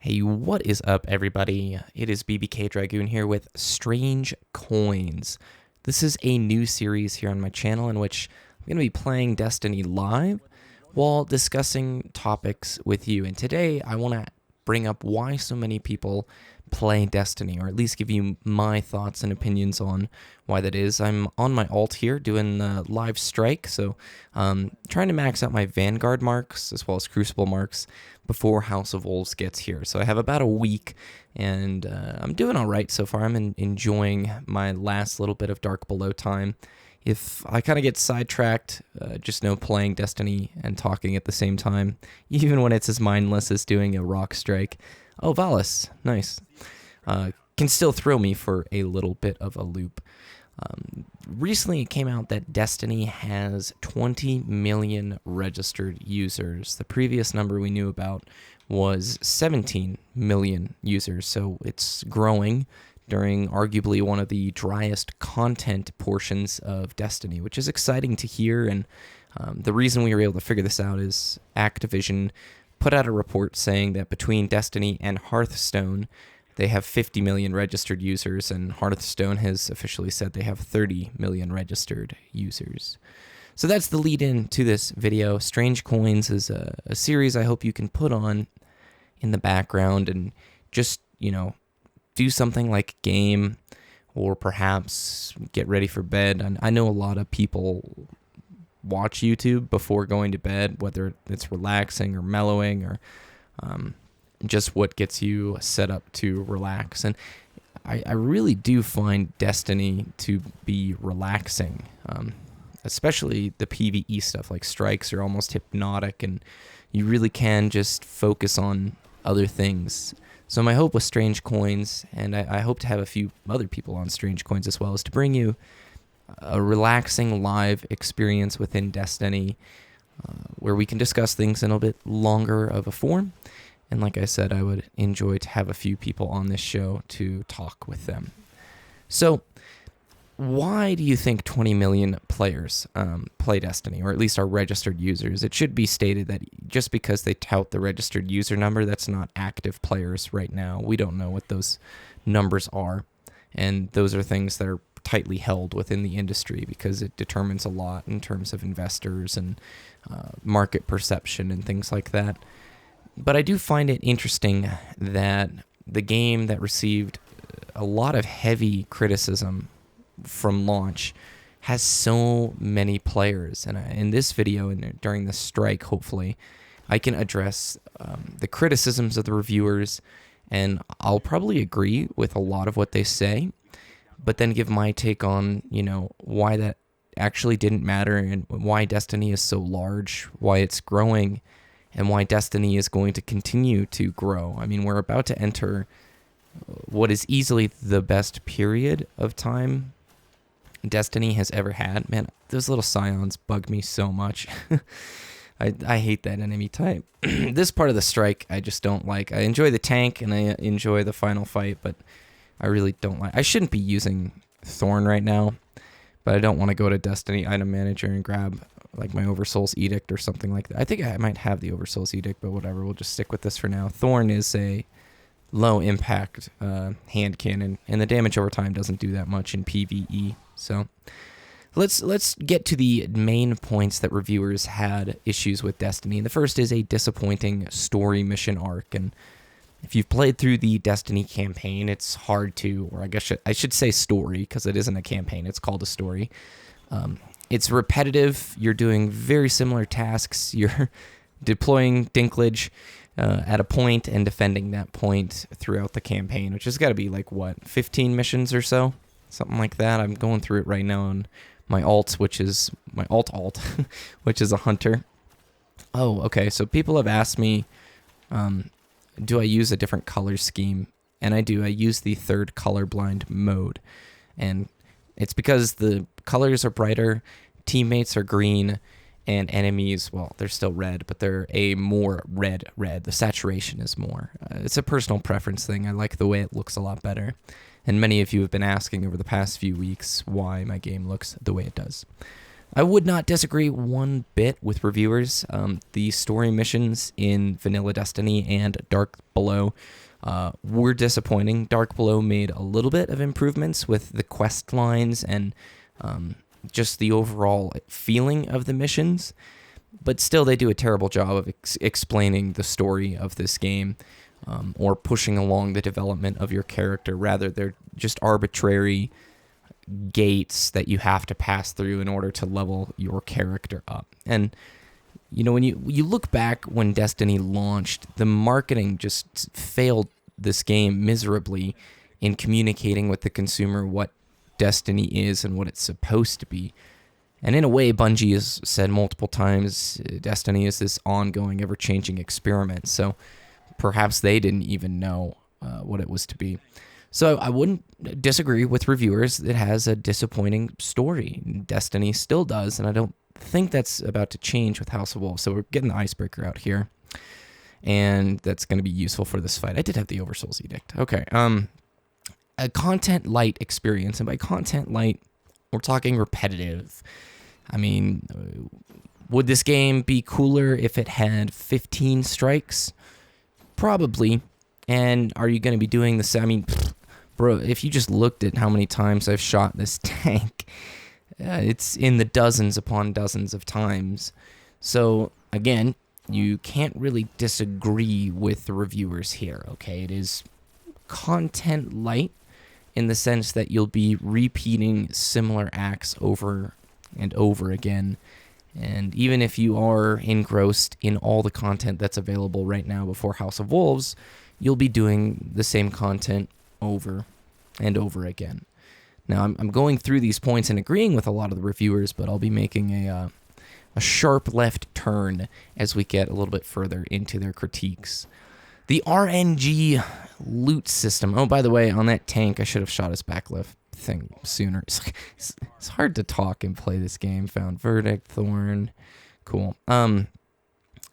Hey, what is up, everybody? It is BBKDRAGOON here with Strange Coins. This is a new series here on my channel in which I'm going to be playing Destiny live while discussing topics with you. And today I want to bring up why so many people play Destiny, or at least give you my thoughts and opinions on why that is. I'm on my alt here doing the live strike, so trying to max out my Vanguard marks as well as Crucible marks before House of Wolves gets here. So I have about a week, and I'm doing all right so far. I'm enjoying my last little bit of Dark Below time. If I kind of get sidetracked, just know playing Destiny and talking at the same time, even when it's as mindless as doing a rock strike. Oh, Valis, nice. Can still throw me for a little bit of a loop. Recently it came out that Destiny has 20 million registered users. The previous number we knew about was 17 million users, so it's growing during arguably one of the driest content portions of Destiny, which is exciting to hear. And the reason we were able to figure this out is Activision put out a report saying that between Destiny and Hearthstone, they have 50 million registered users, and Hearthstone has officially said they have 30 million registered users. So that's the lead in to this video. Strange Coins is a series I hope you can put on in the background and just, do something like game, or perhaps get ready for bed. And I know a lot of people watch YouTube before going to bed, whether it's relaxing or mellowing or just what gets you set up to relax. And I really do find Destiny to be relaxing, especially the PvE stuff. Like strikes are almost hypnotic, and you really can just focus on other things. So my hope with Strange Coins, and I hope to have a few other people on Strange Coins as well, is to bring you a relaxing live experience within Destiny, where we can discuss things in a bit longer of a form. And like I said, I would enjoy to have a few people on this show to talk with them. So why do you think 20 million players play Destiny, or at least are registered users? It should be stated that just because they tout the registered user number, that's not active players right now. We don't know what those numbers are, and those are things that are tightly held within the industry because it determines a lot in terms of investors and market perception and things like that. But I do find it interesting that the game that received a lot of heavy criticism from launch has so many players. And in this video and during the strike, hopefully, I can address the criticisms of the reviewers, and I'll probably agree with a lot of what they say, but then give my take on, why that actually didn't matter, and why Destiny is so large, why it's growing, and why Destiny is going to continue to grow. I mean, we're about to enter what is easily the best period of time Destiny has ever had. Man, those little scions bug me so much. I hate that enemy type. This part of the strike I just don't like. I enjoy the tank and I enjoy the final fight, but I really don't like. I shouldn't be using Thorn right now, but I don't want to go to Destiny Item Manager and grab like my Oversoul's Edict or something like that. I think I might have the Oversoul's Edict, but whatever. We'll just stick with this for now. Thorn is a low impact hand cannon, and the damage over time doesn't do that much in PvE. So let's get to the main points that reviewers had issues with Destiny. And the first is a disappointing story mission arc. And if you've played through the Destiny campaign, it's hard to, or I guess I should say story, because it isn't a campaign, it's called a story. It's repetitive. You're doing very similar tasks. You're deploying Dinklage at a point and defending that point throughout the campaign, which has got to be like, 15 missions or so? Something like that. I'm going through it right now on my alt, which is my alt, which is a hunter. Oh, okay. So people have asked me, do I use a different color scheme? And I do. I use the third colorblind mode. And it's because the colors are brighter, teammates are green, and enemies, well, they're still red, but they're a more red. The saturation is more. It's a personal preference thing. I like the way it looks a lot better. And many of you have been asking over the past few weeks why my game looks the way it does. I would not disagree one bit with reviewers. The story missions in Vanilla Destiny and Dark Below were disappointing. Dark Below made a little bit of improvements with the quest lines and just the overall feeling of the missions, but still they do a terrible job of explaining the story of this game or pushing along the development of your character. Rather, they're just arbitrary gates that you have to pass through in order to level your character up. And when you look back when Destiny launched, the marketing just failed this game miserably in communicating with the consumer what Destiny is and what it's supposed to be. And in a way, Bungie has said multiple times, Destiny is this ongoing, ever-changing experiment. So perhaps they didn't even know what it was to be. So I wouldn't disagree with reviewers. It has a disappointing story. Destiny still does, and I don't think that's about to change with House of Wolves. So we're getting the icebreaker out here, and that's going to be useful for this fight. I did have the Oversoul's Edict. Okay. A content light experience, and by content light, we're talking repetitive. I mean, would this game be cooler if it had 15 strikes? Probably. And are you going to be doing the same? I mean, bro, if you just looked at how many times I've shot this tank, it's in the dozens upon dozens of times. So, again, you can't really disagree with the reviewers here, okay? It is content light in the sense that you'll be repeating similar acts over and over again. And even if you are engrossed in all the content that's available right now before House of Wolves, you'll be doing the same content over and over again. Now, I'm going through these points and agreeing with a lot of the reviewers, but I'll be making a sharp left turn as we get a little bit further into their critiques. The RNG loot system. Oh, by the way, on that tank, I should have shot his backlift thing sooner. It's hard to talk and play this game. Found Verdict, Thorn. Cool.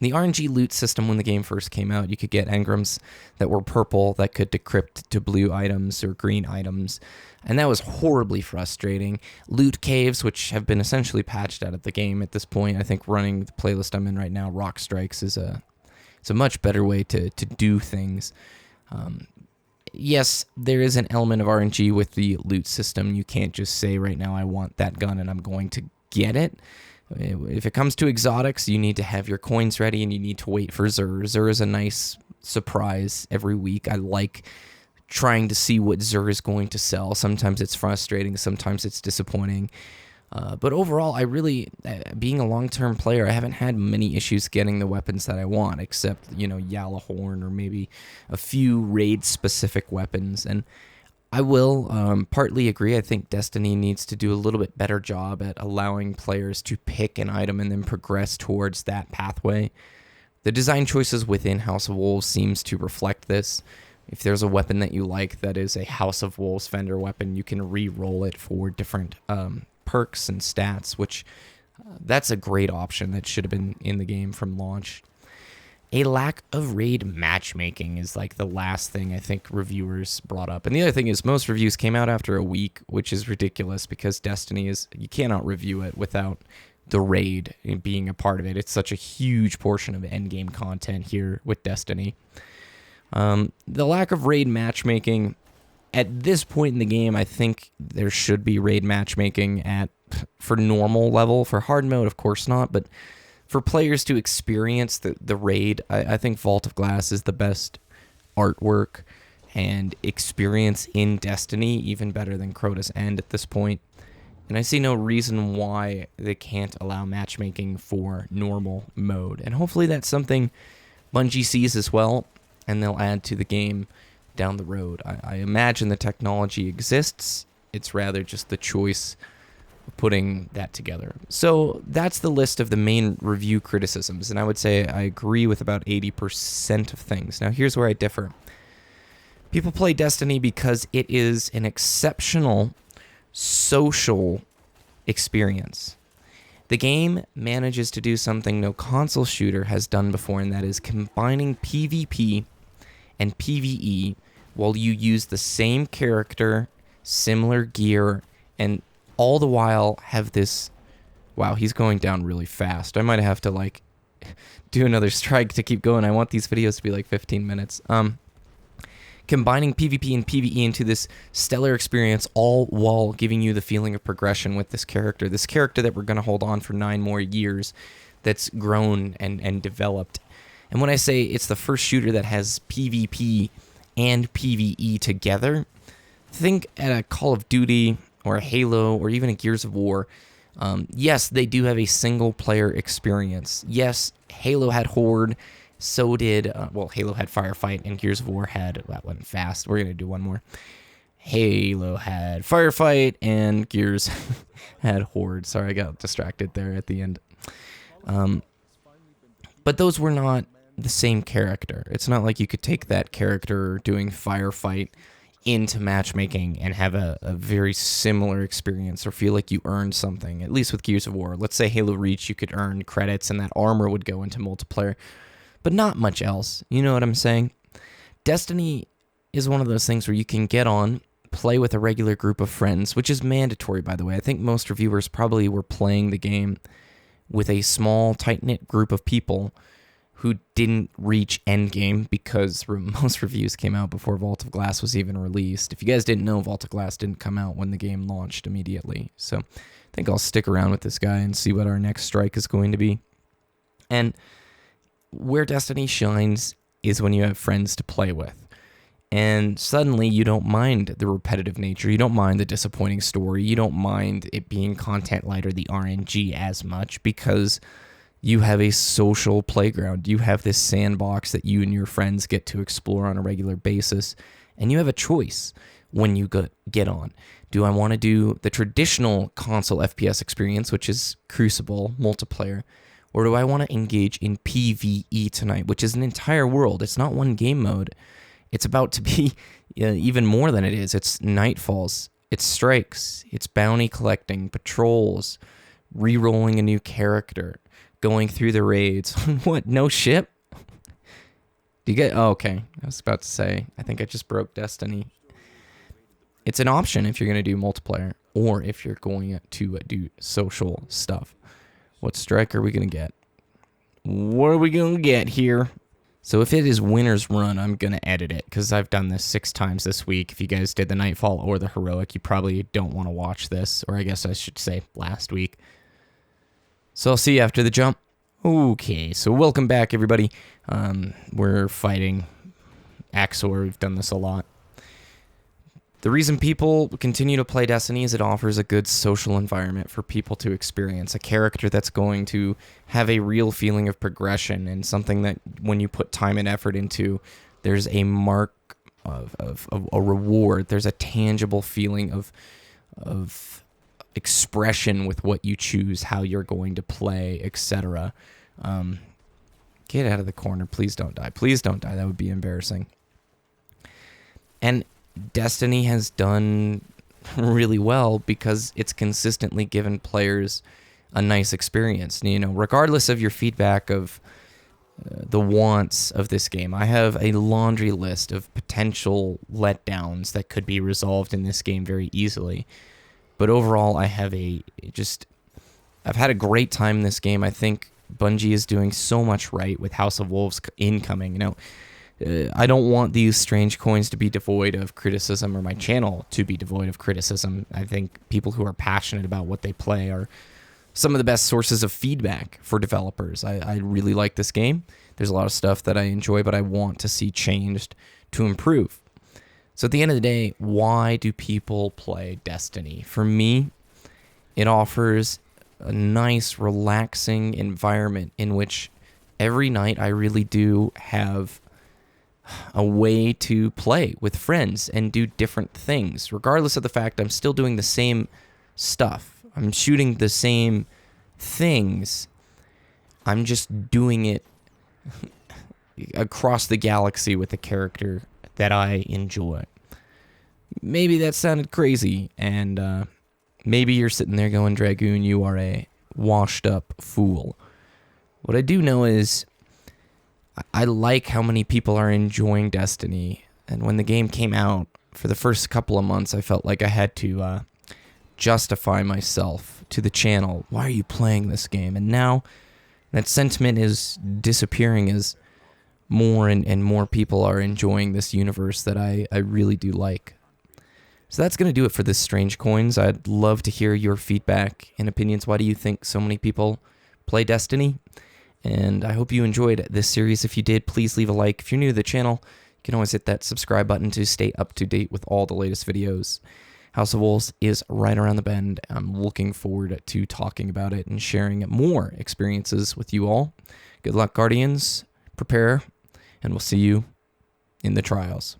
The RNG loot system, when the game first came out, you could get engrams that were purple that could decrypt to blue items or green items, and that was horribly frustrating. Loot caves, which have been essentially patched out of the game at this point. I think running the playlist I'm in right now, Rock Strikes, is a much better way to do things. Yes, there is an element of RNG with the loot system. You can't just say right now, I want that gun and I'm going to get it. If it comes to exotics, you need to have your coins ready and you need to wait for Xur. Xur is a nice surprise every week. I like trying to see what Xur is going to sell. Sometimes it's frustrating, sometimes it's disappointing. But overall, I really, being a long-term player, I haven't had many issues getting the weapons that I want, except, Yalahorn or maybe a few raid-specific weapons. And I will partly agree. I think Destiny needs to do a little bit better job at allowing players to pick an item and then progress towards that pathway. The design choices within House of Wolves seems to reflect this. If there's a weapon that you like that is a House of Wolves vendor weapon, you can re-roll it for different perks and stats, which that's a great option that should have been in the game from launch. A lack of raid matchmaking is like the last thing I think reviewers brought up. And the other thing is most reviews came out after a week, which is ridiculous because Destiny is, you cannot review it without the raid being a part of it. It's such a huge portion of endgame content here with Destiny. The lack of raid matchmaking, at this point in the game, I think there should be raid matchmaking for normal level. For hard mode, of course not, but for players to experience the raid, I think Vault of Glass is the best artwork and experience in Destiny, even better than Crota's End at this point. And I see no reason why they can't allow matchmaking for normal mode. And hopefully that's something Bungie sees as well, and they'll add to the game down the road. I imagine the technology exists. It's rather just the choice of putting that together. So that's the list of the main review criticisms, and I would say I agree with about 80% of things. Now here's where I differ. People play Destiny because it is an exceptional social experience. The game manages to do something no console shooter has done before, and that is combining PvP and PvE while you use the same character, similar gear, and all the while have this Wow, he's going down really fast. I might have to, like, do another strike to keep going. I want these videos to be like 15 minutes. Combining PvP and PvE into this stellar experience, all while giving you the feeling of progression with this character that we're going to hold on for 9 more years, that's grown and developed. And when I say it's the first shooter that has PvP and PvE together, think at a Call of Duty or a Halo or even a Gears of War. Yes, they do have a single-player experience. Yes, Halo had Horde, so did, Halo had Firefight, and Gears of War had, that went fast, we're going to do one more. Halo had Firefight, and Gears had Horde. Sorry, I got distracted there at the end. But those were not the same character. It's not like you could take that character doing Firefight into matchmaking and have a very similar experience or feel like you earned something, at least with Gears of War. Let's say Halo Reach, you could earn credits and that armor would go into multiplayer, but not much else. You know what I'm saying? Destiny is one of those things where you can get on, play with a regular group of friends, which is mandatory, by the way. I think most reviewers probably were playing the game with a small, tight-knit group of people who didn't reach endgame because most reviews came out before Vault of Glass was even released. If you guys didn't know, Vault of Glass didn't come out when the game launched immediately. So I think I'll stick around with this guy and see what our next strike is going to be. And where Destiny shines is when you have friends to play with. And suddenly you don't mind the repetitive nature. You don't mind the disappointing story. You don't mind it being content light or the RNG as much because you have a social playground. You have this sandbox that you and your friends get to explore on a regular basis. And you have a choice when you get on. Do I want to do the traditional console FPS experience, which is Crucible multiplayer? Or do I want to engage in PvE tonight, which is an entire world? It's not one game mode. It's about to be even more than it is. It's nightfalls, it's strikes, it's bounty collecting, patrols, re-rolling a new character, going through the raids. What, no ship? Do you get... Oh, okay. I was about to say, I think I just broke Destiny. It's an option if you're going to do multiplayer or if you're going to do social stuff. What strike are we going to get? What are we going to get here? So if it is winner's run, I'm going to edit it because I've done this 6 times this week. If you guys did the Nightfall or the Heroic, you probably don't want to watch this, or I guess I should say last week. So I'll see you after the jump. Okay, so welcome back, everybody. We're fighting Axor. We've done this a lot. The reason people continue to play Destiny is it offers a good social environment for people to experience, a character that's going to have a real feeling of progression and something that when you put time and effort into, there's a mark of a reward. There's a tangible feeling of expression with what you choose, how you're going to play, etc. Get out of the corner. Please don't die. Please don't die. That would be embarrassing. And Destiny has done really well because it's consistently given players a nice experience. You know, regardless of your feedback of the wants of this game, I have a laundry list of potential letdowns that could be resolved in this game very easily. But overall, I've had a great time in this game. I think Bungie is doing so much right with House of Wolves incoming. You know, I don't want these strange coins to be devoid of criticism or my channel to be devoid of criticism. I think people who are passionate about what they play are some of the best sources of feedback for developers. I really like this game. There's a lot of stuff that I enjoy, but I want to see changed to improve. So at the end of the day, why do people play Destiny? For me, it offers a nice, relaxing environment in which every night I really do have a way to play with friends and do different things, regardless of the fact I'm still doing the same stuff. I'm shooting the same things. I'm just doing it across the galaxy with a character that I enjoy. Maybe that sounded crazy, and maybe you're sitting there going, Dragoon, you are a washed-up fool. What I do know is I like how many people are enjoying Destiny, and when the game came out, for the first couple of months, I felt like I had to justify myself to the channel. Why are you playing this game? And now that sentiment is disappearing as more and more people are enjoying this universe that I really do like. So that's going to do it for this Strange Coins. I'd love to hear your feedback and opinions. Why do you think so many people play Destiny? And I hope you enjoyed this series. If you did, please leave a like. If you're new to the channel, you can always hit that subscribe button to stay up to date with all the latest videos. House of Wolves is right around the bend. I'm looking forward to talking about it and sharing more experiences with you all. Good luck, Guardians. Prepare, and we'll see you in the trials.